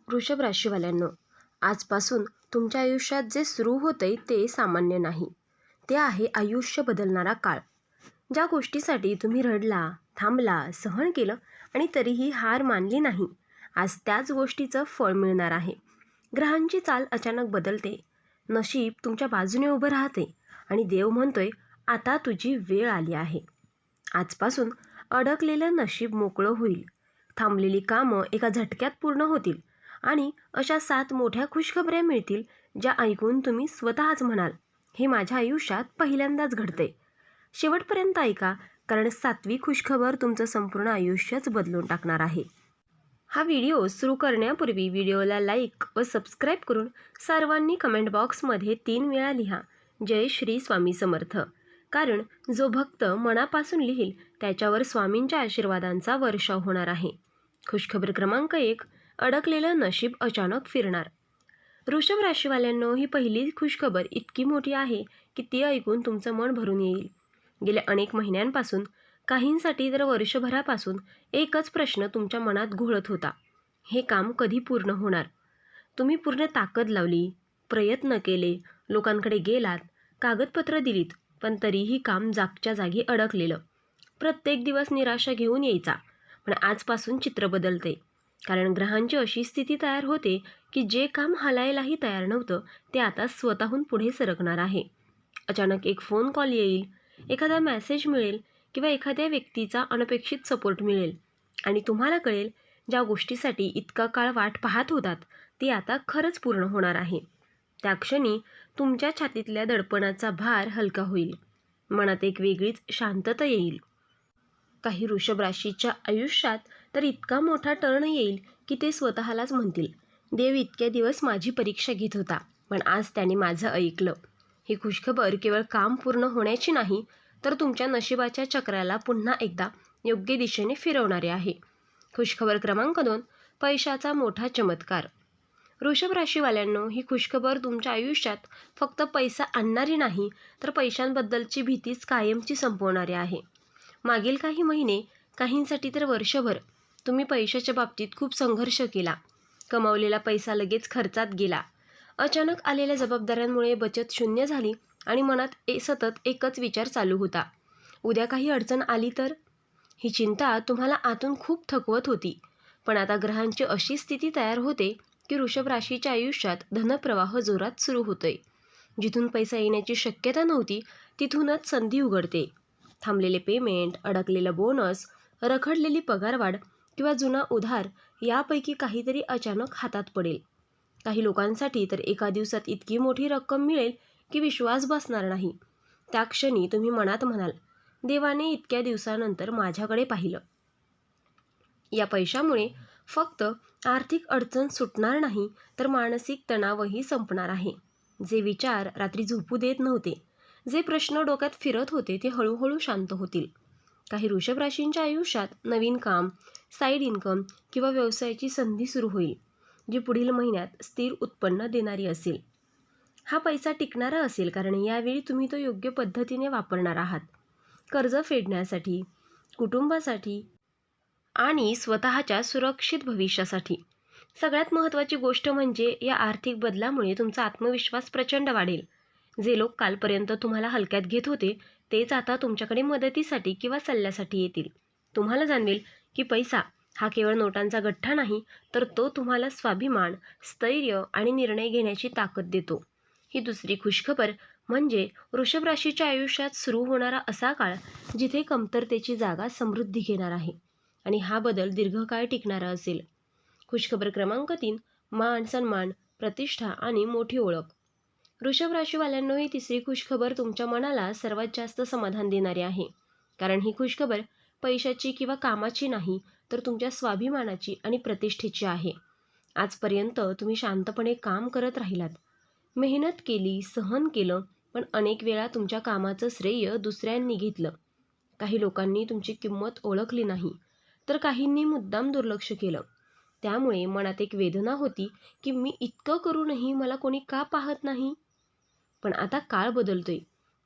वृषभ राशीवाल्यांनो, आजपासून तुमच्या आयुष्यात जे सुरू होतंय ते सामान्य नाही. ते आहे आयुष्य बदलणारा काळ. ज्या गोष्टीसाठी तुम्ही रडला, थांबला, सहन केलं आणि तरीही हार मानली नाही, आज त्याच गोष्टीचं फळ मिळणार आहे. ग्रहांची चाल अचानक बदलते, नशीब तुमच्या बाजूने उभं राहते आणि देव म्हणतोय, आता तुझी वेळ आली आहे. आजपासून अडकलेलं नशीब मोकळं होईल. थांबलेली कामं एका झटक्यात पूर्ण होतील आणि अशा 7 मोठ्या खुशखबऱ्या मिळतील, ज्या ऐकून तुम्ही स्वतःच म्हणाल, हे माझ्या आयुष्यात पहिल्यांदाच घडते. शेवटपर्यंत ऐका, कारण 7वी खुशखबर तुमचं संपूर्ण आयुष्यच बदलून टाकणार आहे. हा व्हिडिओ सुरू करण्यापूर्वी व्हिडिओला लाईक व सबस्क्राईब करून सर्वांनी कमेंट बॉक्समध्ये 3 वेळा लिहा, जय श्री स्वामी समर्थ. कारण जो भक्त मनापासून लिहिल त्याच्यावर स्वामींच्या आशीर्वादांचा वर्षाव होणार आहे. खुशखबर क्रमांक 1, अडकलेलं नशीब अचानक फिरणार. वृषभ राशीवाल्यांनो, ही पहिली खुशखबर इतकी मोठी आहे की ती ऐकून तुमचं मन भरून येईल. गेल्या अनेक महिन्यांपासून, काहींसाठी तर वर्षभरापासून एकच प्रश्न तुमच्या मनात घोळत होता, हे काम कधी पूर्ण होणार? तुम्ही पूर्ण ताकद लावली, प्रयत्न केले, लोकांकडे गेलात, कागदपत्र दिलीत, पण तरीही काम जागच्या जागी अडकलेलं. प्रत्येक दिवस निराशा घेऊन यायचा. पण आजपासून चित्र बदलते, कारण ग्रहांची अशी स्थिती तयार होते की जे काम हलायलाही तयार नव्हतं ते आता स्वतःहून पुढे सरकणार आहे. अचानक एक फोन कॉल येईल, एखादा मेसेज मिळेल किंवा एखाद्या व्यक्तीचा अनपेक्षित सपोर्ट मिळेल आणि तुम्हाला कळेल, ज्या गोष्टीसाठी इतका काळ वाट पाहत होतात ती आता खरंच पूर्ण होणार आहे. त्या क्षणी तुमच्या छातीतल्या दडपणाचा भार हलका होईल, मनात एक वेगळीच शांतता येईल. काही वृषभ राशीच्या आयुष्यात तर इतका मोठा टर्न येईल की ते स्वतःलाच म्हणतील, देव इतक्या दिवस माझी परीक्षा घेत होता, पण आज त्याने माझं ऐकलं. ही खुशखबर केवळ काम पूर्ण होण्याची नाही, तर तुमच्या नशिबाच्या चक्राला पुन्हा एकदा योग्य दिशेने फिरवणारे आहे. खुशखबर क्रमांक 2, पैशाचा मोठा चमत्कार. वृषभ राशीवाल्यांनो, ही खुशखबर तुमच्या आयुष्यात फक्त पैसा आणणारी नाही, तर पैशांबद्दलची भीतीच कायमची संपवणारी आहे. मागील काही महिने, काहींसाठी तर वर्षभर, तुम्ही पैशाच्या बाबतीत खूप संघर्ष केला. कमावलेला पैसा लगेच खर्चात गेला. अचानक आलेल्या जबाबदाऱ्यांमुळे बचत शून्य झाली आणि मनात सतत एकच विचार चालू होता, उद्या काही अडचण आली तर? ही चिंता तुम्हाला आतून खूप थकवत होती. पण आता ग्रहांची अशी स्थिती तयार होते की वृषभ राशीच्या आयुष्यात धनप्रवाह जोरात सुरू होतोय. जिथून पैसा येण्याची शक्यता नव्हती, तिथूनच संधी उघडते. थांबलेले पेमेंट, अडकलेलं बोनस, रखडलेली पगारवाढ किंवा जुना उधार, यापैकी काहीतरी अचानक हातात पडेल. काही लोकांसाठी तर एका दिवसात इतकी मोठी रक्कम मिळेल की विश्वास बसणार नाही. त्या क्षणी तुम्ही मनात म्हणाल, देवाने इतक्या दिवसानंतर माझ्याकडे पाहिलं. या पैशामुळे फक्त आर्थिक अडचण सुटणार नाही, तर मानसिक तणावही संपणार आहे. जे विचार रात्री झोपू देत नव्हते, जे प्रश्न डोक्यात फिरत होते, ते हळूहळू शांत होतील. काही वृषभ राशींच्या आयुष्यात नवीन काम, साईड इन्कम किंवा व्यवसायाची संधी सुरू होईल, जी पुढील महिन्यात स्थिर उत्पन्न देणारी असेल. हा पैसा टिकणारा असेल, कारण यावेळी तुम्ही तो योग्य पद्धतीने वापरणार आहात. कर्ज फेडण्यासाठी, कुटुंबासाठी आणि स्वतःच्या सुरक्षित भविष्यासाठी. सगळ्यात महत्त्वाची गोष्ट म्हणजे या आर्थिक बदलामुळे तुमचा आत्मविश्वास प्रचंड वाढेल. जे लोक कालपर्यंत तुम्हाला हलक्यात घेत होते, तेच आता तुमच्याकडे मदतीसाठी किंवा सल्ल्यासाठी येतील. तुम्हाला जाणवेल की पैसा हा केवळ नोटांचा गठ्ठा नाही, तर तो तुम्हाला स्वाभिमान, स्थैर्य आणि निर्णय घेण्याची ताकद देतो. ही दुसरी खुशखबर म्हणजे वृषभ राशीच्या आयुष्यात सुरू होणारा असा काळ, जिथे कमतरतेची जागा समृद्धी घेणार आहे आणि हा बदल दीर्घकाळ टिकणारा असेल. खुशखबर क्रमांक 3, मान सन्मान, प्रतिष्ठा आणि मोठी ओळख. वृषभ राशीवाल्यांनो, ही तिसरी खुशखबर तुमच्या मनाला सर्वात जास्त समाधान देणारी आहे. कारण ही खुशखबर पैशाची किंवा कामाची नाही, तर तुमच्या स्वाभिमानाची आणि प्रतिष्ठेची आहे. आजपर्यंत तुम्ही शांतपणे काम करत राहिलात, मेहनत केली, सहन केलं, पण अनेक वेळा तुमच्या कामाचं श्रेय दुसऱ्यांनी घेतलं. काही लोकांनी तुमची किंमत ओळखली नाही, तर काहींनी मुद्दाम दुर्लक्ष केलं. त्यामुळे मनात एक वेदना होती की मी इतकं करूनही मला कोणी का पाहत नाही. पण आता काळ बदलतोय.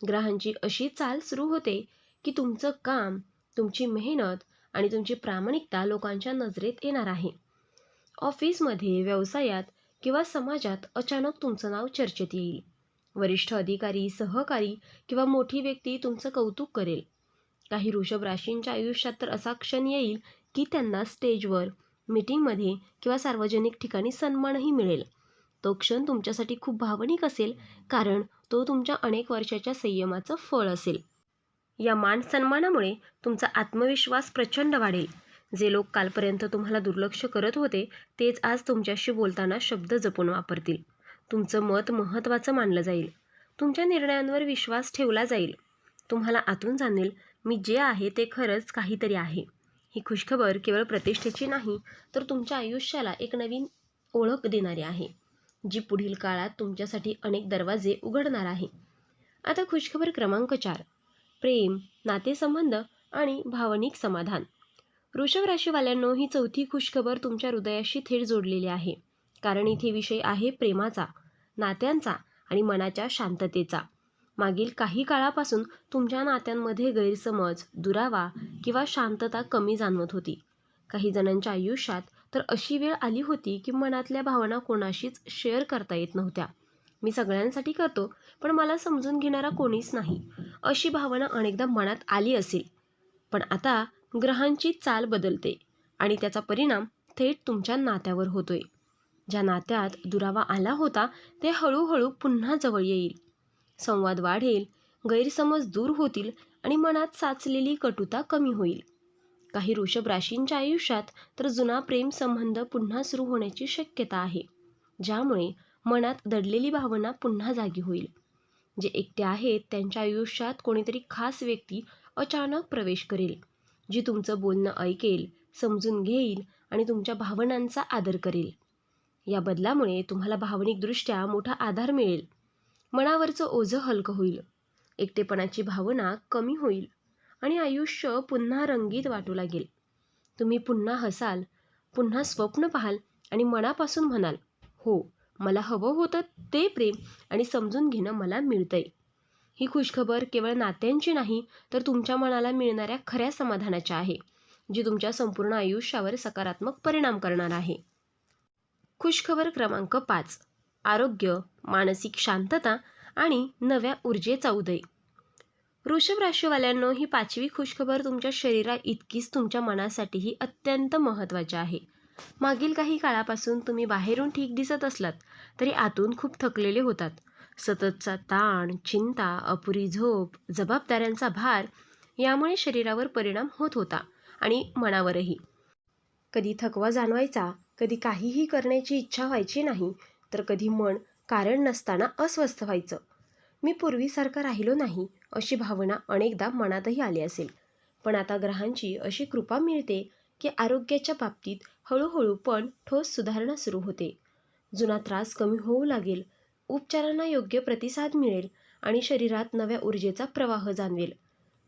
ग्रहांची अशी चाल सुरू होते की तुमचं काम, तुमची मेहनत आणि तुमची प्रामाणिकता लोकांच्या नजरेत येणार आहे. ऑफिसमध्ये, व्यवसायात किंवा समाजात अचानक तुमचं नाव चर्चेत येईल. वरिष्ठ अधिकारी, सहकारी किंवा मोठी व्यक्ती तुमचं कौतुक करेल. काही वृषभ राशींच्या आयुष्यात तर असा क्षण येईल की त्यांना स्टेजवर, मीटिंगमध्ये किंवा सार्वजनिक ठिकाणी सन्मानही मिळेल. तो क्षण तुमच्यासाठी खूप भावनिक असेल, कारण तो तुमच्या अनेक वर्षाच्या संयमाचं फळ असेल. या मान सन्मानामुळे तुमचा आत्मविश्वास प्रचंड वाढेल. जे लोक कालपर्यंत तुम्हाला दुर्लक्ष करत होते, तेच आज तुमच्याशी बोलताना शब्द जपून वापरतील. तुमचं मत महत्त्वाचं मानलं जाईल. तुमच्या निर्णयांवर विश्वास ठेवला जाईल. तुम्हाला आतून जाणेल, मी जे आहे ते खरंच काहीतरी आहे. ही खुशखबर केवळ प्रतिष्ठेची नाही, तर तुमच्या आयुष्याला एक नवीन ओळख देणारी आहे, जी पुढील काळात तुमच्यासाठी अनेक दरवाजे उघडणार आहे. आता खुशखबर क्रमांक 4. प्रेम, नातेसंबंध आणि भावनिक समाधान. वृषभ राशीवाल्यांनो, ही चौथी खुशखबर तुमच्या हृदयाशी थेट जोडलेली आहे. कारण इथे विषय आहे प्रेमाचा, नात्यांचा आणि मनाच्या शांततेचा. मागील काही काळापासून तुमच्या नात्यांमध्ये गैरसमज, दुरावा किंवा शांतता कमी जाणवत होती. काही जणांच्या आयुष्यात तर अशी वेळ आली होती की मनातल्या भावना कोणाशीच शेअर करता येत नव्हत्या. मी सगळ्यांसाठी करतो, पण मला समजून घेणारा कोणीच नाही, अशी भावना अनेकदा मनात आली असेल. पण आता ग्रहांची चाल बदलते आणि त्याचा परिणाम थेट तुमच्या नात्यावर होतोय. ज्या नात्यात दुरावा आला होता, ते हळूहळू पुन्हा जवळ येईल. संवाद वाढेल, गैरसमज दूर होतील आणि मनात साचलेली कटुता कमी होईल. काही वृषभ राशींच्या आयुष्यात तर जुना प्रेम संबंध पुन्हा सुरू होण्याची शक्यता आहे, ज्यामुळे मनात दडलेली भावना पुन्हा जागी होईल. जे एकटे आहेत त्यांच्या आयुष्यात कोणीतरी खास व्यक्ती अचानक प्रवेश करेल, जी तुमचं बोलणं ऐकेल, समजून घेईल आणि तुमच्या भावनांचा आदर करेल. या बदलामुळे तुम्हाला भावनिकदृष्ट्या मोठा आधार मिळेल. मनावरचं ओझं हलकं होईल, एकटेपणाची भावना कमी होईल आणि आयुष्य पुन्हा रंगीत वाटू लागेल. तुम्ही पुन्हा हसाल, पुन्हा स्वप्न पाहाल आणि मनापासून म्हणाल, हो, मला हवं होतं ते प्रेम आणि समजून घेणं मला मिळतंय. ही खुशखबर केवळ नात्यांची नाही, तर तुमच्या मनाला मिळणाऱ्या खऱ्या समाधानाची आहे, जी तुमच्या संपूर्ण आयुष्यावर सकारात्मक परिणाम करणार आहे. खुशखबर क्रमांक 5. आरोग्य, मानसिक शांतता आणि नव्या ऊर्जेचा उदय. वृषभ राशीवाल्यांनो, ही 5वी खुशखबर तुमच्या शरीरा इतकीच तुमच्या मनासाठीही अत्यंत महत्त्वाची आहे. मागील काही काळापासून तुम्ही बाहेरून ठीक दिसत असलात, तरी आतून खूप थकलेले होतात. सततचा ताण, चिंता, अपुरी झोप, जबाबदाऱ्यांचा भार यामुळे शरीरावर परिणाम होत होता आणि मनावरही. कधी थकवा जाणवायचा, कधी काहीही करण्याची इच्छा व्हायची नाही, तर कधी मन कारण नसताना अस्वस्थ व्हायचं. मी पूर्वीसारखा राहिलो नाही, अशी भावना अनेकदा मनातही आली असेल. पण आता ग्रहांची अशी कृपा मिळते की आरोग्याच्या बाबतीत हळूहळू पण ठोस सुधारणा सुरू होते. जुना त्रास कमी होऊ लागेल, उपचारांना योग्य प्रतिसाद मिळेल आणि शरीरात नव्या ऊर्जेचा प्रवाह जाणवेल.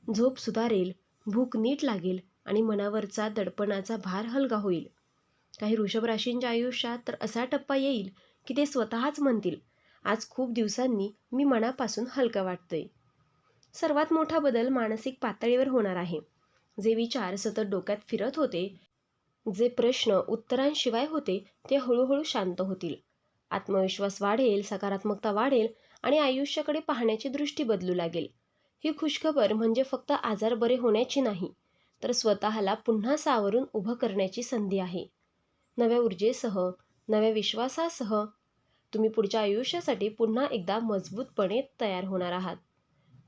झोप सुधारेल, भूक नीट लागेल आणि मनावरचा दडपणाचा भार हलका होईल. काही वृषभ राशींच्या आयुष्यात तर असा टप्पा येईल की ते स्वतःच म्हणतील, आज खूप दिवसांनी मी मनापासून हलकं वाटतंय. सर्वात मोठा बदल मानसिक पातळीवर होणार आहे. जे विचार सतत डोक्यात फिरत होते, जे प्रश्न उत्तरांशिवाय होते, ते हळूहळू शांत होतील. आत्मविश्वास वाढेल, सकारात्मकता वाढेल आणि आयुष्याकडे पाहण्याची दृष्टी बदलू लागेल. ही खुशखबर म्हणजे फक्त आजार बरे होण्याची नाही, तर स्वतःला पुन्हा सावरून उभं करण्याची संधी आहे. नव्या ऊर्जेसह, नव्या विश्वासासह तुम्ही पुढच्या आयुष्यासाठी पुन्हा एकदा मजबूतपणे तयार होणार आहात.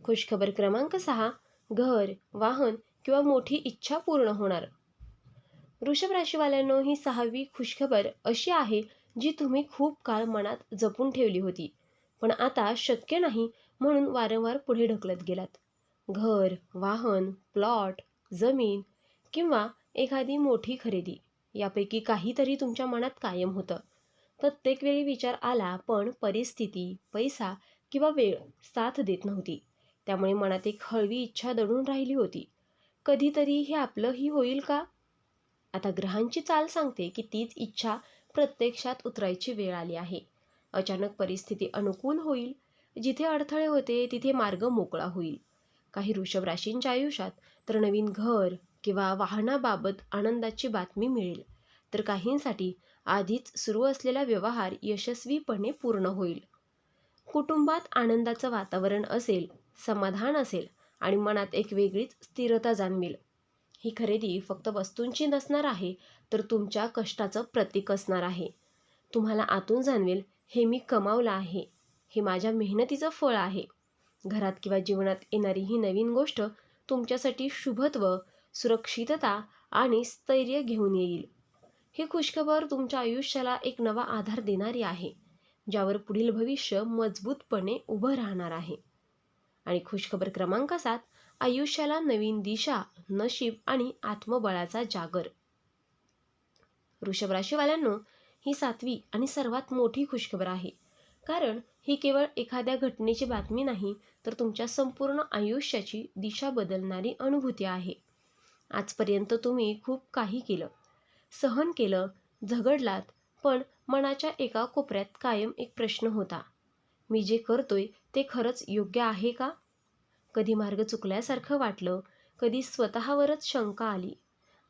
खुशखबर क्रमांक 6. घर, वाहन किंवा मोठी इच्छा पूर्ण होणार. वृषभ राशीवाल्यांनो, ही 6वी खुशखबर अशी आहे जी तुम्ही खूप काळ मनात जपून ठेवली होती, पण आता शक्य नाही म्हणून वारंवार पुढे ढकलत गेलात. घर, वाहन, प्लॉट, जमीन किंवा एखादी मोठी खरेदी यापैकी काहीतरी तुमच्या मनात कायम होतं. प्रत्येक वेळी विचार आला, पण परिस्थिती, पैसा किंवा वेळ साथ देत नव्हती. त्यामुळे मनात एक हळवी इच्छा दडून राहिली होती, कधीतरी हे आपलंही होईल का? आता ग्रहांची चाल सांगते की तीच इच्छा प्रत्यक्षात उतरायची वेळ आली आहे. अचानक परिस्थिती अनुकूल होईल, जिथे अडथळे होते तिथे मार्ग मोकळा होईल. काही वृषभ राशींच्या आयुष्यात तर नवीन घर किंवा वाहनाबाबत आनंदाची बातमी मिळेल, तर काहींसाठी आधीच सुरू असलेला व्यवहार यशस्वीपणे पूर्ण होईल. कुटुंबात आनंदाचं वातावरण असेल, समाधान असेल आणि मनात एक वेगळीच स्थिरता जाणवेल. ही खरेदी फक्त वस्तूंची नसणार आहे, तर तुमच्या कष्टाचं प्रतीक असणार आहे. तुम्हाला आतून जाणवेल, हे मी कमावलं आहे, हे माझ्या मेहनतीचं फळ आहे. घरात किंवा जीवनात येणारी ही नवीन गोष्ट तुमच्यासाठी शुभत्व, सुरक्षितता आणि स्थैर्य घेऊन येईल. ही खुशखबर तुमच्या आयुष्याला एक नवा आधार देणारी आहे, ज्यावर पुढील भविष्य मजबूतपणे उभं राहणार आहे. आणि खुशखबर क्रमांक 7, आयुष्याला नवीन दिशा, नशीब आणि आत्मबळाचा जागर. वृषभ राशीवाल्यांनो, ही 7वी आणि सर्वात मोठी खुशखबर आहे. कारण ही केवळ एखाद्या घटनेची बातमी नाही, तर तुमच्या संपूर्ण आयुष्याची दिशा बदलणारी अनुभूती आहे. आजपर्यंत तुम्ही खूप काही केलं, सहन केलं, झगडलात, पण मनाच्या एका कोपऱ्यात कायम एक प्रश्न होता. मी जे करतोय ते खरंच योग्य आहे का? कधी मार्ग चुकल्यासारखं वाटलं, कधी स्वतःवरच शंका आली.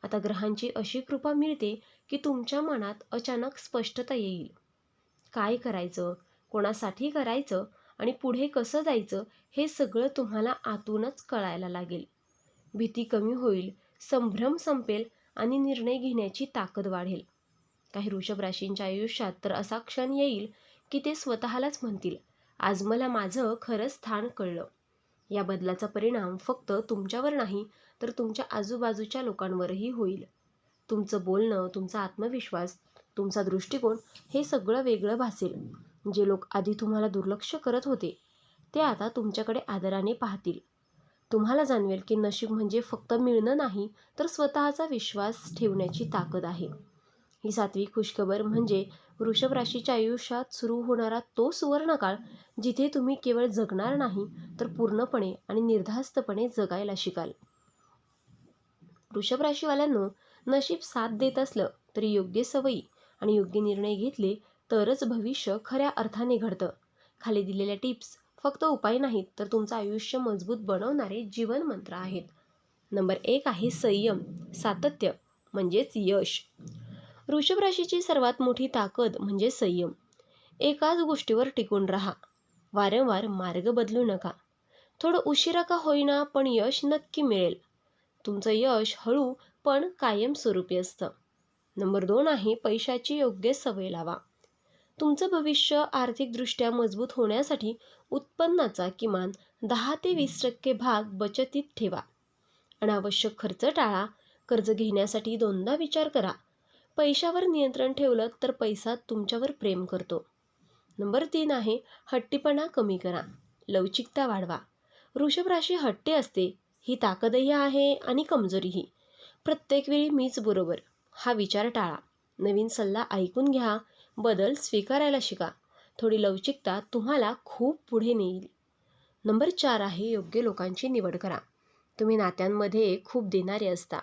आता ग्रहांची अशी कृपा मिळते की तुमच्या मनात अचानक स्पष्टता येईल. काय करायचं, कोणासाठी करायचं आणि पुढे कसं जायचं, हे सगळं तुम्हाला आतूनच कळायला लागेल. भीती कमी होईल, संभ्रम संपेल आणि निर्णय घेण्याची ताकद वाढेल. काही वृषभ राशींच्या आयुष्यात तर असा क्षण येईल की ते स्वतःलाच म्हणतील, आज मला माझं खरं स्थान कळलं. या बदलाचा परिणाम फक्त तुमच्यावर नाही, तर तुमच्या आजूबाजूच्या लोकांवरही होईल. तुमचं बोलणं, तुमचा आत्मविश्वास, तुमचा दृष्टिकोन हे सगळं वेगळं भासेल. जे लोक आधी तुम्हाला दुर्लक्ष करत होते, ते आता तुमच्याकडे आदराने पाहतील. तुम्हाला जाणवेल की नशीब म्हणजे फक्त मिळणं नाही, तर स्वतःचा विश्वास ठेवण्याची ताकद आहे. ही 7वी खुशखबर म्हणजे वृषभ राशीच्या आयुष्यात सुरू होणारा तो सुवर्णकाळ, जिथे तुम्ही केवळ जगणार नाही, तर पूर्णपणे आणि निर्धास्तपणे जगायला शिकाल. वृषभ राशीवाल्यांनो, नशीब साथ देत असलं तरी योग्य सवयी आणि योग्य निर्णय घेतले तरच भविष्य खऱ्या अर्थाने घडतं. खाली दिलेल्या टिप्स फक्त उपाय नाहीत, तर तुमचं आयुष्य मजबूत बनवणारे जीवन मंत्र आहेत. नंबर 1 आहे संयम, सातत्य म्हणजेच यश. वृषभ राशीची सर्वात मोठी ताकद म्हणजे संयम. एकाच गोष्टीवर टिकून राहा. वारंवार मार्ग बदलू नका. थोडं उशिरा का होईना, पण यश नक्की मिळेल. तुमचं यश हळू पण कायमस्वरूपी असतं. नंबर 2 आहे पैशाची योग्य सवय लावा. तुमचं भविष्य आर्थिकदृष्ट्या मजबूत होण्यासाठी उत्पन्नाचा किमान 10 ते 20% भाग बचतीत ठेवा. अनावश्यक खर्च टाळा. कर्ज घेण्यासाठी दोनदा विचार करा. पैशावर नियंत्रण ठेवलं तर पैसा तुमच्यावर प्रेम करतो. नंबर 3 आहे हट्टीपणा कमी करा. लवचिकता वाढवा. वृषभ राशी हट्टी असते. ही ताकदही आहे आणि कमजोरीही. प्रत्येक वेळी मीच बरोबर हा विचार टाळा. नवीन सल्ला ऐकून घ्या. बदल स्वीकारायला शिका. थोडी लवचिकता तुम्हाला खूप पुढे नेईल. नंबर 4 आहे योग्य लोकांची निवड करा. तुम्ही नात्यांमध्ये खूप देणारे असता,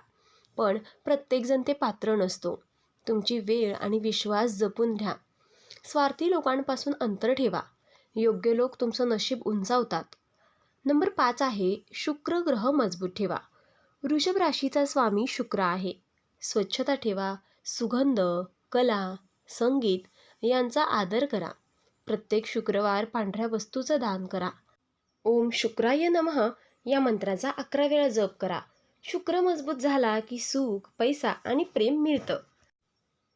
पण प्रत्येकजण ते पात्र नसतो. तुमची वेळ आणि विश्वास जपून घ्या. स्वार्थी लोकांपासून अंतर ठेवा. योग्य लोक तुमचं नशीब उंचावतात. नंबर 5 आहे शुक्र ग्रह मजबूत ठेवा. वृषभ राशीचा स्वामी शुक्र आहे. स्वच्छता ठेवा. सुगंध, कला, संगीत यांचा आदर करा. प्रत्येक शुक्रवार पांढऱ्या वस्तूचं दान करा. ओम शुक्राय नमः या मंत्राचा 11 वेळा जप करा. शुक्र मजबूत झाला की सुख, पैसा आणि प्रेम मिळतं.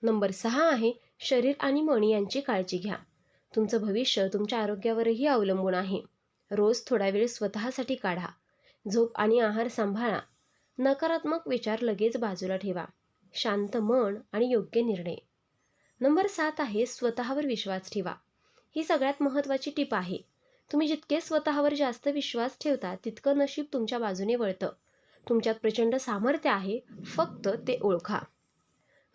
नंबर 6 आहे शरीर आणि मन यांची काळजी घ्या. तुमचं भविष्य तुमच्या आरोग्यावरही अवलंबून आहे. रोज थोडा वेळ स्वतःसाठी काढा. झोप आणि आहार सांभाळा. नकारात्मक विचार लगेच बाजूला ठेवा. शांत मन आणि योग्य निर्णय. नंबर 7 आहे स्वतःवर विश्वास ठेवा. ही सगळ्यात महत्त्वाची टीप आहे. तुम्ही जितके स्वतःवर जास्त विश्वास ठेवता, तितकं नशीब तुमच्या बाजूने वळतं. तुमच्यात प्रचंड सामर्थ्य आहे, फक्त ते ओळखा.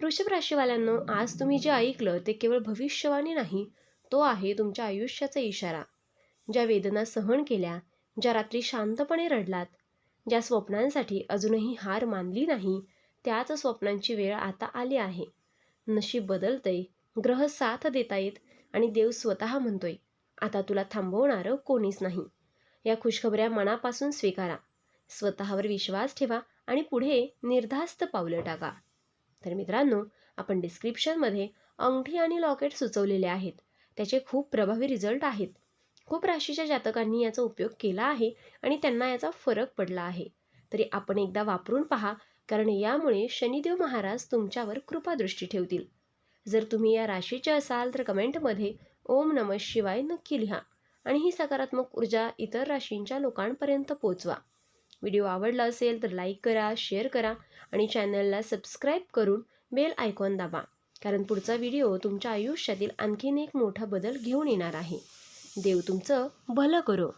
वृषभ राशीवाल्यांनो, आज तुम्ही जे ऐकलं ते केवळ भविष्यवाणी नाही, तो आहे तुमच्या आयुष्याचा इशारा. ज्या वेदना सहन केल्या, ज्या रात्री शांतपणे रडलात, ज्या स्वप्नांसाठी अजूनही हार मानली नाही, त्याच स्वप्नांची वेळ आता आली आहे. नशीब बदलतंय, ग्रह साथ देतायत आणि देव स्वतः म्हणतोय, आता तुला थांबवणारं कोणीच नाही. या खुशखबऱ्या मनापासून स्वीकारा. स्वतःवर विश्वास ठेवा आणि पुढे निर्धास्त पावलं टाका. तर मित्रांनो, आपण डिस्क्रिप्शनमध्ये अंगठी आणि लॉकेट सुचवलेले आहेत. त्याचे खूप प्रभावी रिझल्ट आहेत. खूप राशीच्या जातकांनी याचा उपयोग केला आहे आणि त्यांना याचा फरक पडला आहे. तरी आपण एकदा वापरून पहा, कारण यामुळे शनिदेव महाराज तुमच्यावर कृपादृष्टी ठेवतील. जर तुम्ही या राशीचे असाल तर कमेंटमध्ये ओम नमः शिवाय नक्की लिहा आणि ही सकारात्मक ऊर्जा इतर राशींच्या लोकांपर्यंत पोहोचवा. व्हिडिओ आवडला असेल तर लाईक करा, शेअर करा आणि चॅनलला सबस्क्राईब करून बेल आयकॉन दाबा, कारण पुढचा व्हिडिओ तुमच्या आयुष्यातील आणखीन एक मोठा बदल घेऊन येणार आहे. देव तुमचं भलं करो.